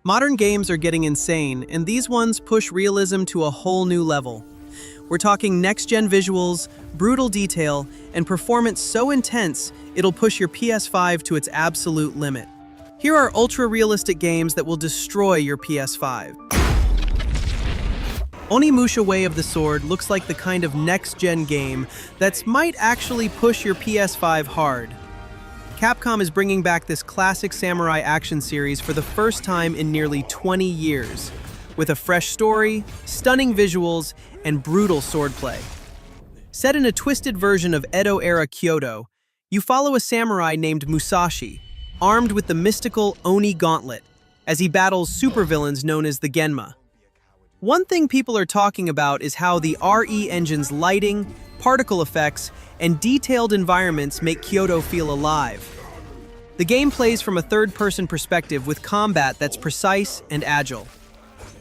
Modern games are getting insane, and these ones push realism to a whole new level. We're talking next-gen visuals, brutal detail, and performance so intense it'll push your PS5 to its absolute limit. Here are ultra-realistic games that will destroy your PS5. Onimusha Way of the Sword looks like the kind of next-gen game that might actually push your PS5 hard. Capcom is bringing back this classic samurai action series for the first time in nearly 20 years, with a fresh story, stunning visuals, and brutal swordplay. Set in a twisted version of Edo-era Kyoto, you follow a samurai named Musashi, armed with the mystical Oni Gauntlet, as he battles supervillains known as the Genma. One thing people are talking about is how the RE engine's lighting, particle effects, and detailed environments make Kyoto feel alive. The game plays from a third-person perspective with combat that's precise and agile.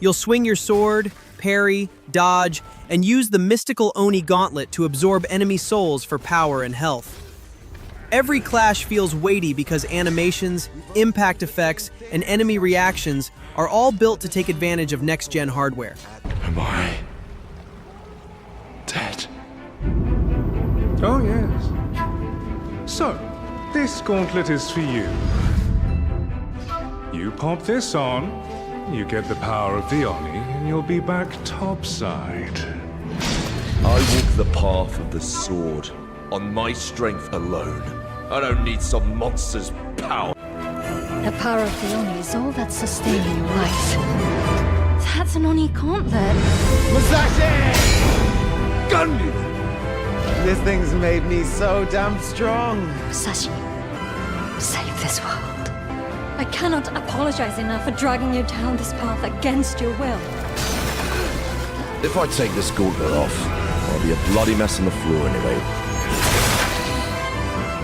You'll swing your sword, parry, dodge, and use the mystical Oni Gauntlet to absorb enemy souls for power and health. Every clash feels weighty because animations, impact effects, and enemy reactions are all built to take advantage of next-gen hardware. Am I dead? Oh, yes. So, this gauntlet is for you. You pop this on, you get the power of the Oni, and you'll be back topside. I walk the path of the sword on my strength alone. I don't need some monster's power. The power of the Oni is all that's sustaining your life. That's an Oni gauntlet. Musashi! Gunyu! This thing's made me so damn strong. Musashi, save this world. I cannot apologize enough for dragging you down this path against your will. If I take this gauntlet off, I'll be a bloody mess on the floor anyway.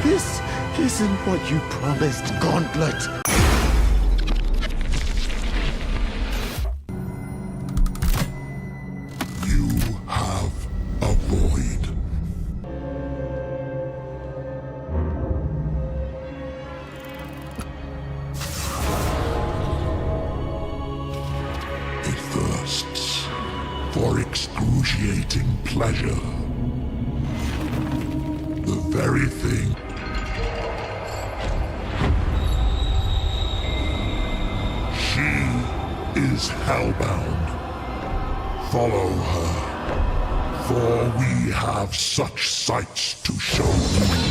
This isn't what you promised, Gauntlet. You have a void. It thirsts for excruciating pleasure. The very thing. She is hellbound. Follow her, for we have such sights to show you.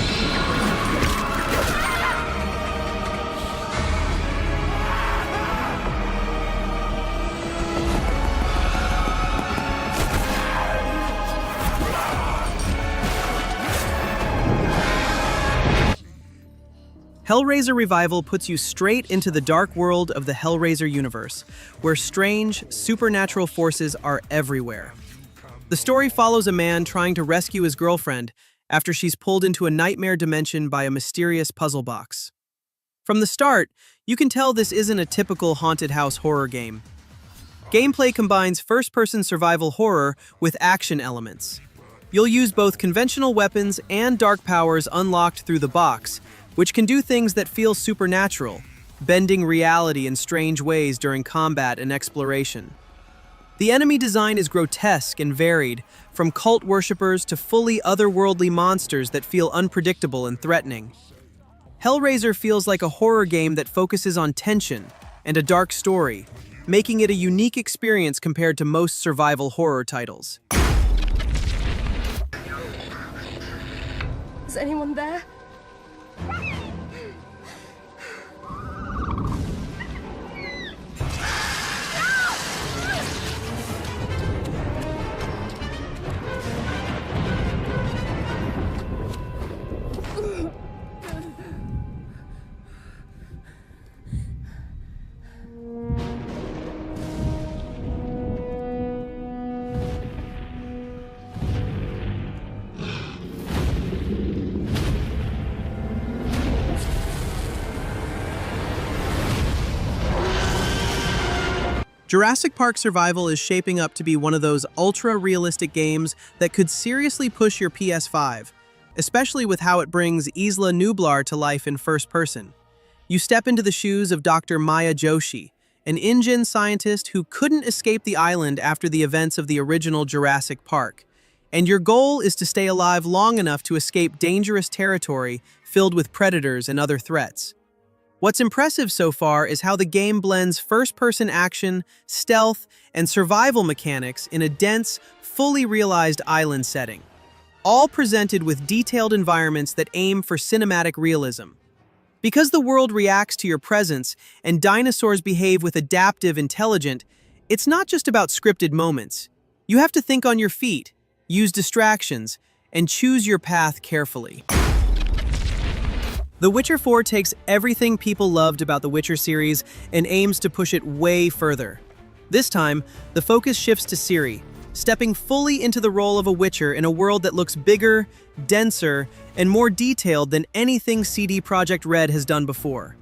Hellraiser Revival puts you straight into the dark world of the Hellraiser universe, where strange, supernatural forces are everywhere. The story follows a man trying to rescue his girlfriend after she's pulled into a nightmare dimension by a mysterious puzzle box. From the start, you can tell this isn't a typical haunted house horror game. Gameplay combines first-person survival horror with action elements. You'll use both conventional weapons and dark powers unlocked through the box, which can do things that feel supernatural, bending reality in strange ways during combat and exploration. The enemy design is grotesque and varied, from cult worshippers to fully otherworldly monsters that feel unpredictable and threatening. Hellraiser feels like a horror game that focuses on tension and a dark story, making it a unique experience compared to most survival horror titles. Is anyone there? Jurassic Park Survival is shaping up to be one of those ultra-realistic games that could seriously push your PS5, especially with how it brings Isla Nublar to life in first person. You step into the shoes of Dr. Maya Joshi, an InGen scientist who couldn't escape the island after the events of the original Jurassic Park. And your goal is to stay alive long enough to escape dangerous territory filled with predators and other threats. What's impressive so far is how the game blends first-person action, stealth, and survival mechanics in a dense, fully realized island setting, all presented with detailed environments that aim for cinematic realism. Because the world reacts to your presence and dinosaurs behave with adaptive intelligence, it's not just about scripted moments. You have to think on your feet, use distractions, and choose your path carefully. The Witcher 4 takes everything people loved about the Witcher series and aims to push it way further. This time, the focus shifts to Ciri, stepping fully into the role of a Witcher in a world that looks bigger, denser, and more detailed than anything CD Projekt Red has done before.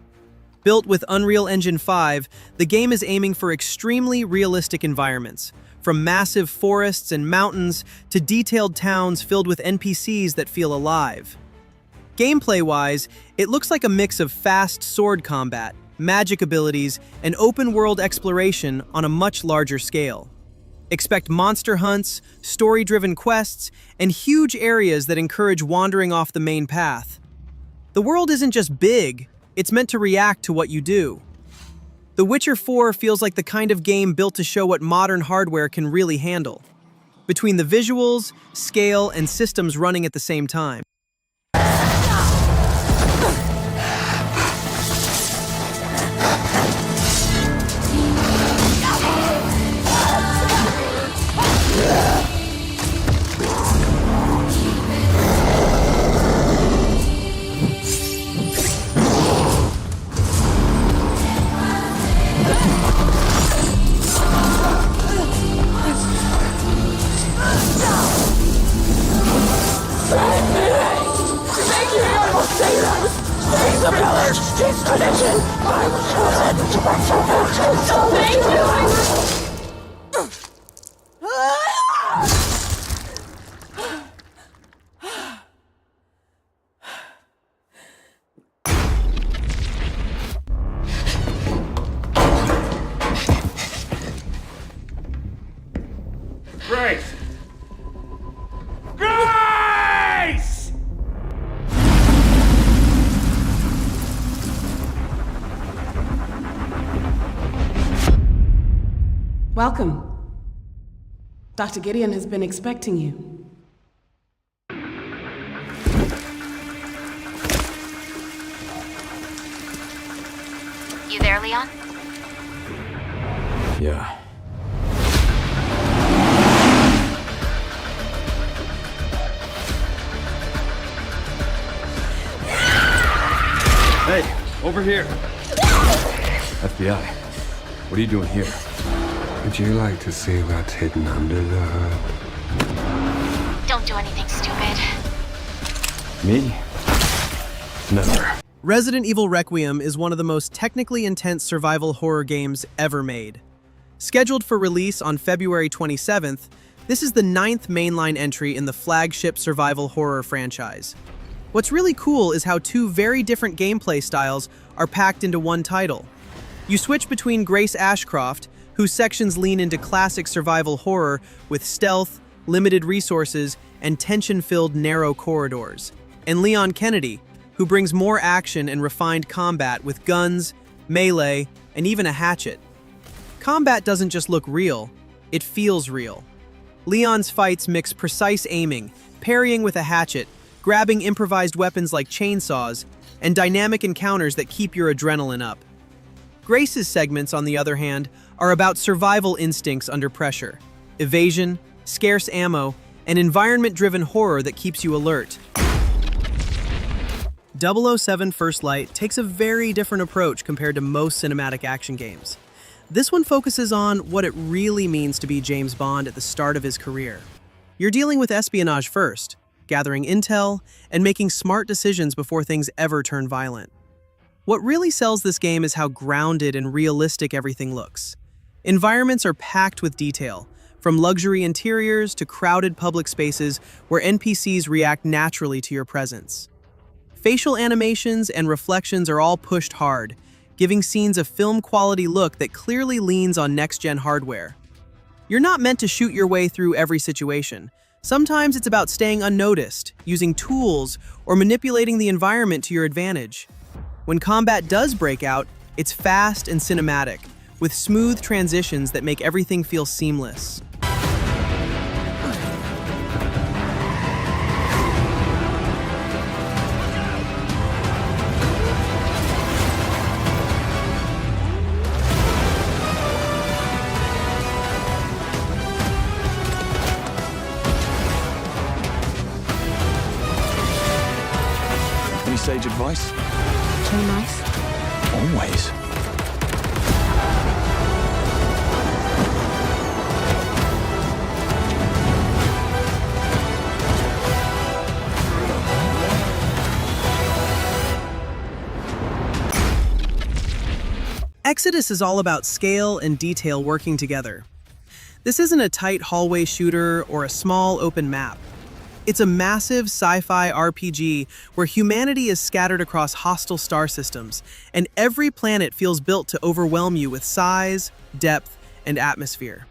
Built with Unreal Engine 5, the game is aiming for extremely realistic environments, from massive forests and mountains to detailed towns filled with NPCs that feel alive. Gameplay-wise, it looks like a mix of fast sword combat, magic abilities, and open-world exploration on a much larger scale. Expect monster hunts, story-driven quests, and huge areas that encourage wandering off the main path. The world isn't just big, it's meant to react to what you do. The Witcher 4 feels like the kind of game built to show what modern hardware can really handle, between the visuals, scale, and systems running at the same time. Grace! Grace! Welcome. Dr. Gideon has been expecting you. You there, Leon? Yeah. Hey, over here. FBI, what are you doing here? Would you like to see what's hidden under the hood? Don't do anything stupid. Me? Never. Resident Evil Requiem is one of the most technically intense survival horror games ever made. Scheduled for release on February 27th, this is the 9th mainline entry in the flagship survival horror franchise. What's really cool is how two very different gameplay styles are packed into one title. You switch between Grace Ashcroft, whose sections lean into classic survival horror with stealth, limited resources, and tension-filled narrow corridors, and Leon Kennedy, who brings more action and refined combat with guns, melee, and even a hatchet. Combat doesn't just look real, it feels real. Leon's fights mix precise aiming, parrying with a hatchet, grabbing improvised weapons like chainsaws, and dynamic encounters that keep your adrenaline up. Grace's segments, on the other hand, are about survival instincts under pressure, evasion, scarce ammo, and environment-driven horror that keeps you alert. 007 First Light takes a very different approach compared to most cinematic action games. This one focuses on what it really means to be James Bond at the start of his career. You're dealing with espionage first, gathering intel, and making smart decisions before things ever turn violent. What really sells this game is how grounded and realistic everything looks. Environments are packed with detail, from luxury interiors to crowded public spaces where NPCs react naturally to your presence. Facial animations and reflections are all pushed hard, giving scenes a film-quality look that clearly leans on next-gen hardware. You're not meant to shoot your way through every situation. Sometimes it's about staying unnoticed, using tools, or manipulating the environment to your advantage. When combat does break out, it's fast and cinematic, with smooth transitions that make everything feel seamless. Any sage advice? Play nice. Always. Exodus is all about scale and detail working together. This isn't a tight hallway shooter or a small open map. It's a massive sci-fi RPG where humanity is scattered across hostile star systems, and every planet feels built to overwhelm you with size, depth, and atmosphere.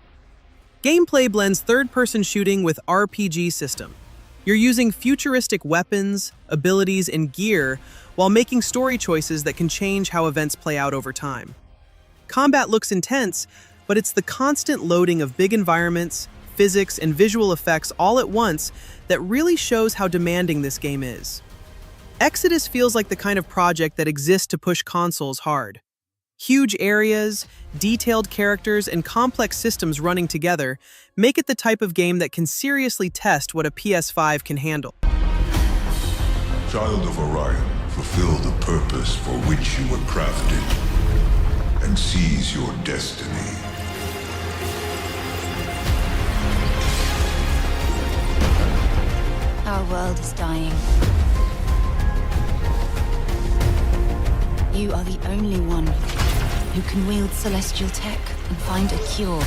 Gameplay blends third-person shooting with RPG system. You're using futuristic weapons, abilities, and gear while making story choices that can change how events play out over time. Combat looks intense, but it's the constant loading of big environments, physics, and visual effects all at once that really shows how demanding this game is. Exodus feels like the kind of project that exists to push consoles hard. Huge areas, detailed characters, and complex systems running together make it the type of game that can seriously test what a PS5 can handle. Child of Orion, fulfill the purpose for which you were crafted, and seize your destiny. Our world is dying. You are the only one who can wield celestial tech and find a cure.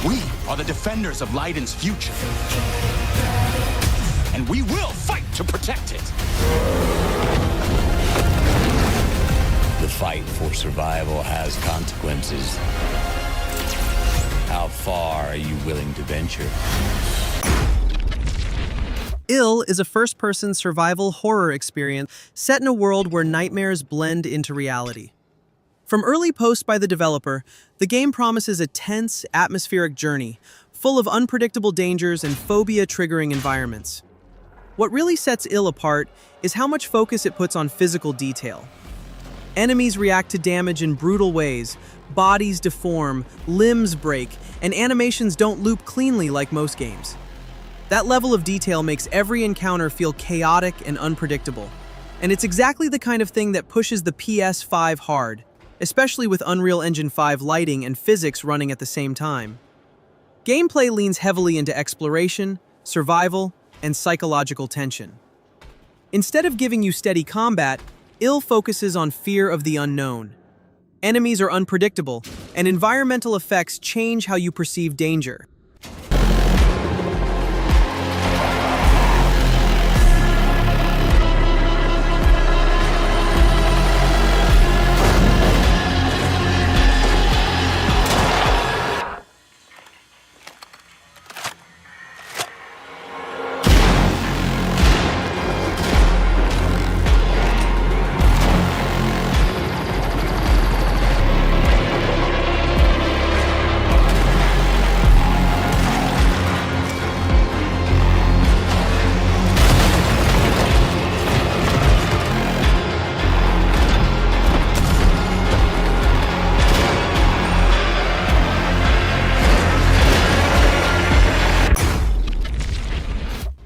We are the defenders of Leiden's future. And we will fight to protect it. The fight for survival has consequences. How far are you willing to venture? Ill is a first-person survival horror experience set in a world where nightmares blend into reality. From early posts by the developer, the game promises a tense, atmospheric journey, full of unpredictable dangers and phobia-triggering environments. What really sets Ill apart is how much focus it puts on physical detail. Enemies react to damage in brutal ways, bodies deform, limbs break, and animations don't loop cleanly like most games. That level of detail makes every encounter feel chaotic and unpredictable. And it's exactly the kind of thing that pushes the PS5 hard, especially with Unreal Engine 5 lighting and physics running at the same time. Gameplay leans heavily into exploration, survival, and psychological tension. Instead of giving you steady combat, Ill focuses on fear of the unknown. Enemies are unpredictable, and environmental effects change how you perceive danger.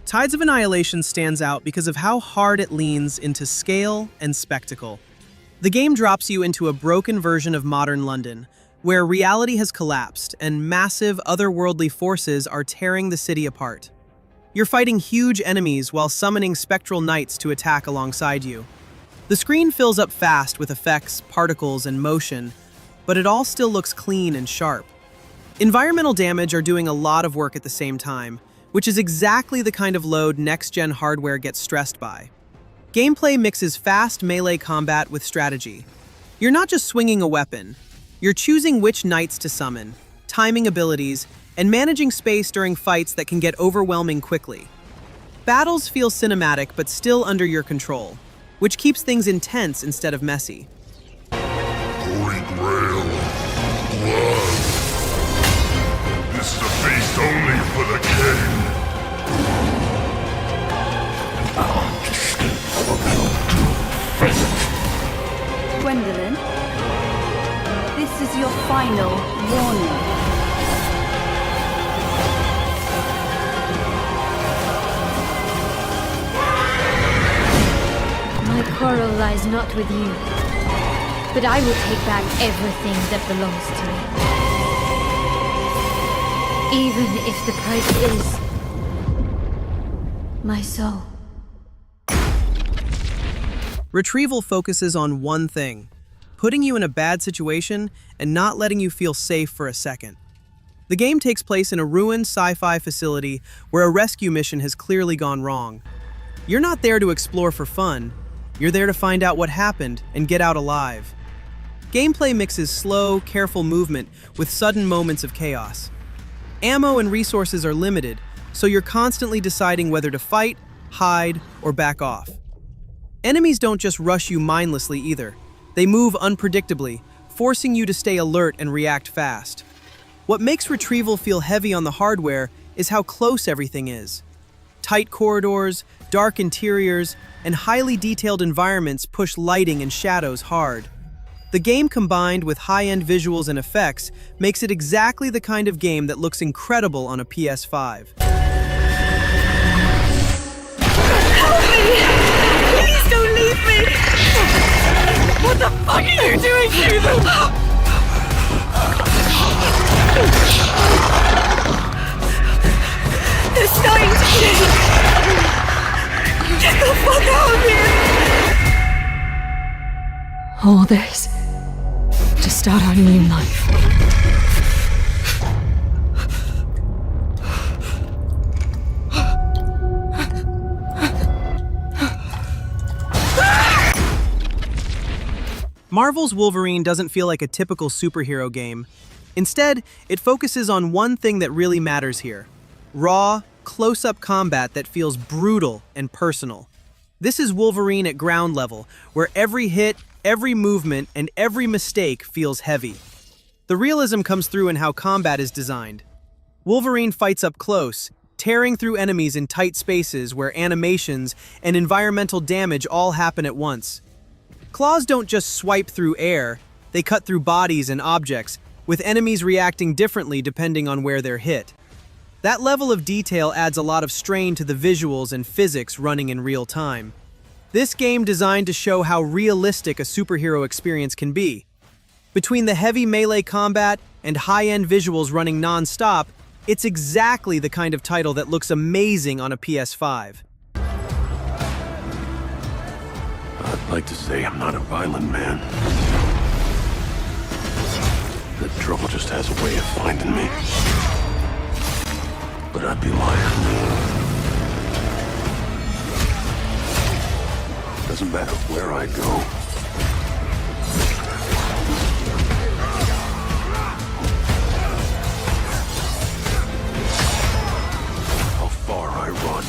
Tides of Annihilation stands out because of how hard it leans into scale and spectacle. The game drops you into a broken version of modern London, where reality has collapsed and massive otherworldly forces are tearing the city apart. You're fighting huge enemies while summoning spectral knights to attack alongside you. The screen fills up fast with effects, particles, and motion, but it all still looks clean and sharp. Environmental damage are doing a lot of work at the same time, which is exactly the kind of load next-gen hardware gets stressed by. Gameplay mixes fast melee combat with strategy. You're not just swinging a weapon. You're choosing which knights to summon, timing abilities, and managing space during fights that can get overwhelming quickly. Battles feel cinematic but still under your control, which keeps things intense instead of messy. Holy Grail. Blood. This is a feast only for the king. Gwendolyn, this is your final warning. My quarrel lies not with you, but I will take back everything that belongs to me. Even if the price is my soul. Retrieval focuses on one thing, putting you in a bad situation and not letting you feel safe for a second. The game takes place in a ruined sci-fi facility where a rescue mission has clearly gone wrong. You're not there to explore for fun, you're there to find out what happened and get out alive. Gameplay mixes slow, careful movement with sudden moments of chaos. Ammo and resources are limited, so you're constantly deciding whether to fight, hide, or back off. Enemies don't just rush you mindlessly either. They move unpredictably, forcing you to stay alert and react fast. What makes Retrieval feel heavy on the hardware is how close everything is. Tight corridors, dark interiors, and highly detailed environments push lighting and shadows hard. The game combined with high-end visuals and effects makes it exactly the kind of game that looks incredible on a PS5. Please don't leave me! What the fuck are you doing to them? They're starting to shake! Get the fuck out of here! All this to start our new life. Marvel's Wolverine doesn't feel like a typical superhero game. Instead, it focuses on one thing that really matters here: raw, close-up combat that feels brutal and personal. This is Wolverine at ground level, where every hit, every movement, and every mistake feels heavy. The realism comes through in how combat is designed. Wolverine fights up close, tearing through enemies in tight spaces where animations and environmental damage all happen at once. Claws don't just swipe through air, they cut through bodies and objects, with enemies reacting differently depending on where they're hit. That level of detail adds a lot of strain to the visuals and physics running in real time. This game designed to show how realistic a superhero experience can be. Between the heavy melee combat and high-end visuals running non-stop, it's exactly the kind of title that looks amazing on a PS5. I'd like to say I'm not a violent man. The trouble just has a way of finding me. But I'd be lying. Doesn't matter where I go. How far I run.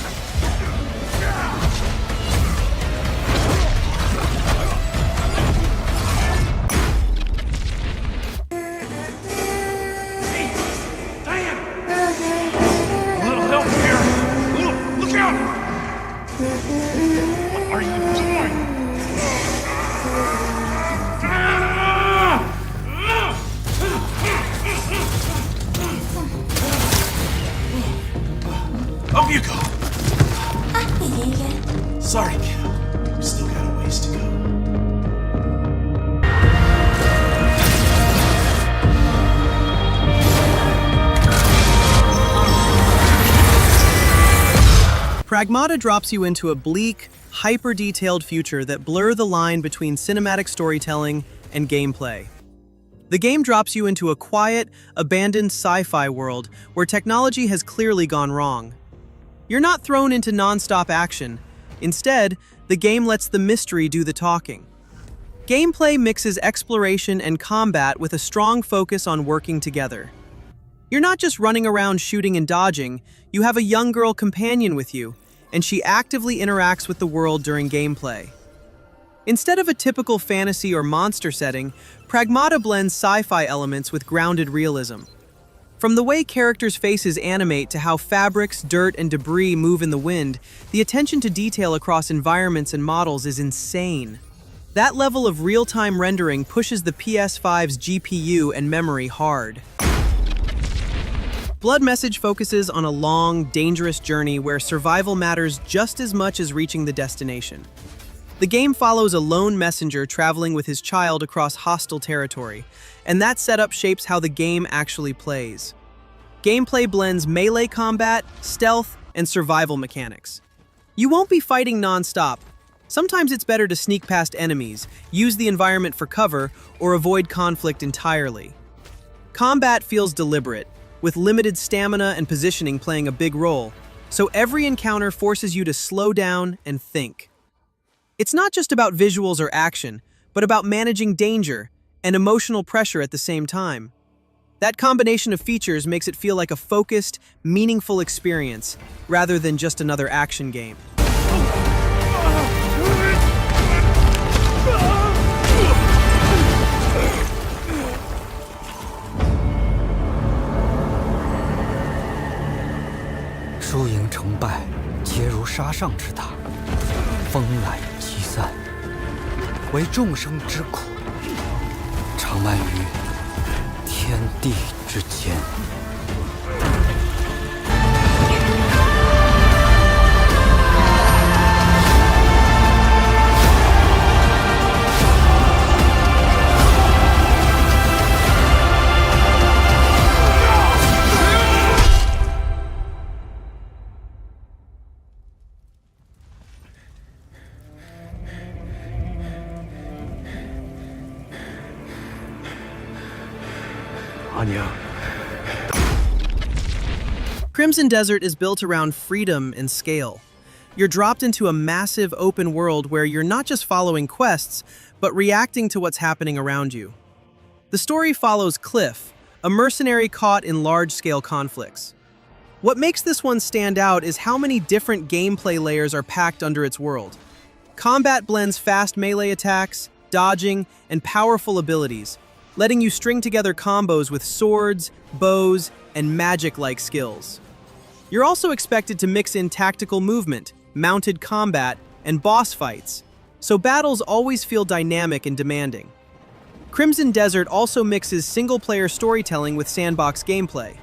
Up you go! Sorry, kiddo. We still got a ways to go. Pragmata drops you into a bleak, hyper-detailed future that blur the line between cinematic storytelling and gameplay. The game drops you into a quiet, abandoned sci-fi world where technology has clearly gone wrong. You're not thrown into non-stop action. Instead, the game lets the mystery do the talking. Gameplay mixes exploration and combat with a strong focus on working together. You're not just running around shooting and dodging, you have a young girl companion with you, and she actively interacts with the world during gameplay. Instead of a typical fantasy or monster setting, Pragmata blends sci-fi elements with grounded realism. From the way characters' faces animate to how fabrics, dirt, and debris move in the wind, the attention to detail across environments and models is insane. That level of real-time rendering pushes the PS5's GPU and memory hard. Blood Message focuses on a long, dangerous journey where survival matters just as much as reaching the destination. The game follows a lone messenger traveling with his child across hostile territory, and that setup shapes how the game actually plays. Gameplay blends melee combat, stealth, and survival mechanics. You won't be fighting non-stop. Sometimes it's better to sneak past enemies, use the environment for cover, or avoid conflict entirely. Combat feels deliberate, with limited stamina and positioning playing a big role, so every encounter forces you to slow down and think. It's not just about visuals or action, but about managing danger and emotional pressure at the same time. That combination of features makes it feel like a focused, meaningful experience, rather than just another action game.输赢成败，皆如沙上之塔，风来积散，为众生之苦，长漫于天地之间。Crimson Desert is built around freedom and scale. You're dropped into a massive open world where you're not just following quests, but reacting to what's happening around you. The story follows Cliff, a mercenary caught in large-scale conflicts. What makes this one stand out is how many different gameplay layers are packed under its world. Combat blends fast melee attacks, dodging, and powerful abilities, letting you string together combos with swords, bows, and magic-like skills. You're also expected to mix in tactical movement, mounted combat, and boss fights, so battles always feel dynamic and demanding. Crimson Desert also mixes single-player storytelling with sandbox gameplay.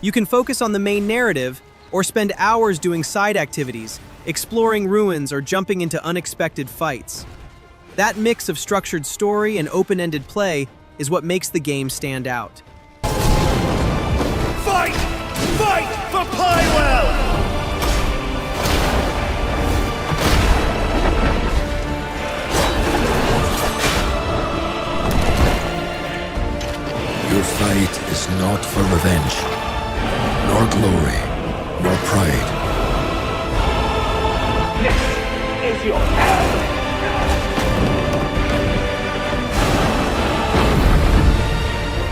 You can focus on the main narrative, or spend hours doing side activities, exploring ruins or jumping into unexpected fights. That mix of structured story and open-ended play is what makes the game stand out. Fight! Fight for Pywell! Your fight is not for revenge, nor glory, nor pride. This is your hell!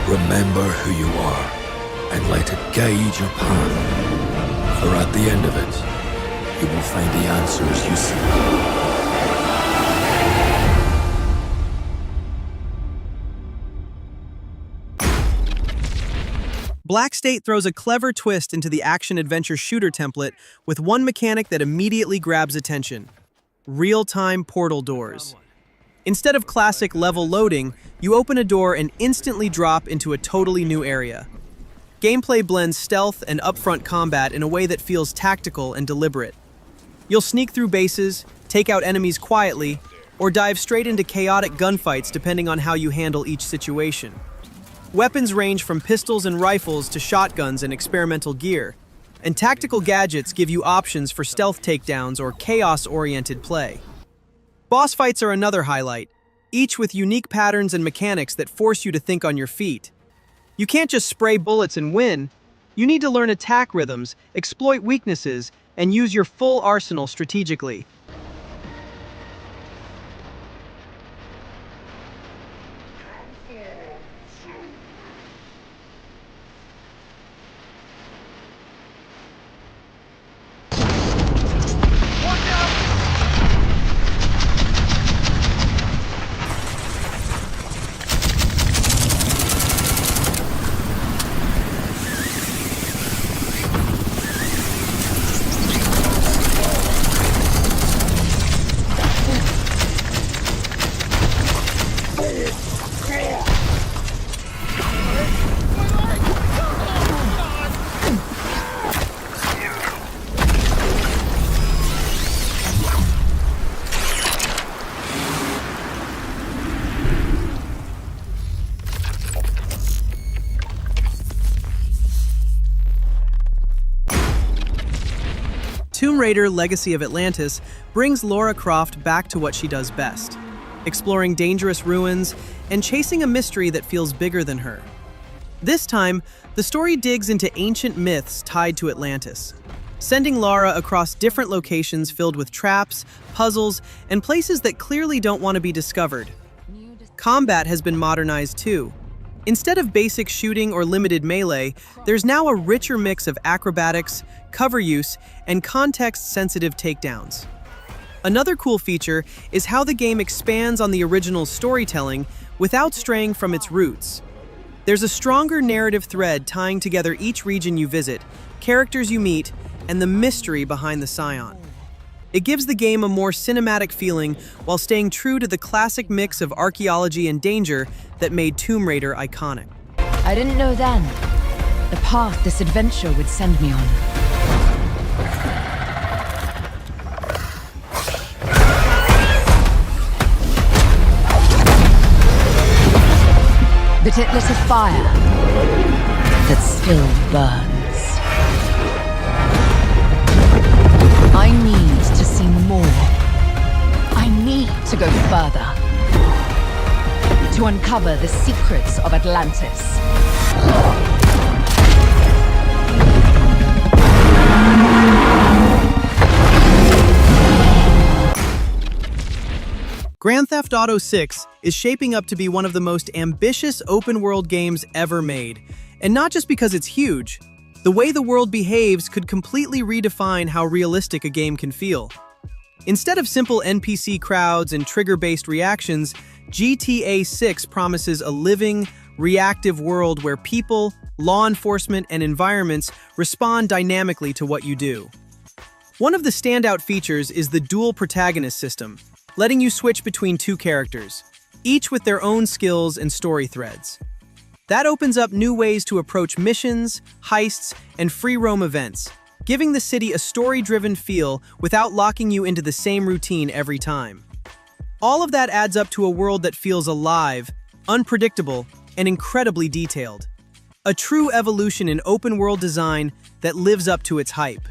Remember who you are, and let it guide your path. For at the end of it, you will find the answers you seek. Black State throws a clever twist into the action-adventure shooter template with one mechanic that immediately grabs attention: real-time portal doors. Instead of classic level loading, you open a door and instantly drop into a totally new area. Gameplay blends stealth and upfront combat in a way that feels tactical and deliberate. You'll sneak through bases, take out enemies quietly, or dive straight into chaotic gunfights depending on how you handle each situation. Weapons range from pistols and rifles to shotguns and experimental gear, and tactical gadgets give you options for stealth takedowns or chaos-oriented play. Boss fights are another highlight, each with unique patterns and mechanics that force you to think on your feet. You can't just spray bullets and win. You need to learn attack rhythms, exploit weaknesses, and use your full arsenal strategically. Tomb Raider: Legacy of Atlantis brings Lara Croft back to what she does best, exploring dangerous ruins and chasing a mystery that feels bigger than her. This time, the story digs into ancient myths tied to Atlantis, sending Lara across different locations filled with traps, puzzles, and places that clearly don't want to be discovered. Combat has been modernized too. Instead of basic shooting or limited melee, there's now a richer mix of acrobatics, cover use, and context-sensitive takedowns. Another cool feature is how the game expands on the original storytelling without straying from its roots. There's a stronger narrative thread tying together each region you visit, characters you meet, and the mystery behind the Scion. It gives the game a more cinematic feeling while staying true to the classic mix of archaeology and danger that made Tomb Raider iconic. I didn't know then the path this adventure would send me on. That it lit a fire that still burns. I need to see more. I need to go further. To uncover the secrets of Atlantis. Grand Theft Auto 6 is shaping up to be one of the most ambitious open-world games ever made. And not just because it's huge. The way the world behaves could completely redefine how realistic a game can feel. Instead of simple NPC crowds and trigger-based reactions, GTA 6 promises a living, reactive world where people, law enforcement, and environments respond dynamically to what you do. One of the standout features is the dual protagonist system, letting you switch between two characters, each with their own skills and story threads. That opens up new ways to approach missions, heists, and free roam events, giving the city a story-driven feel without locking you into the same routine every time. All of that adds up to a world that feels alive, unpredictable, and incredibly detailed. A true evolution in open-world design that lives up to its hype.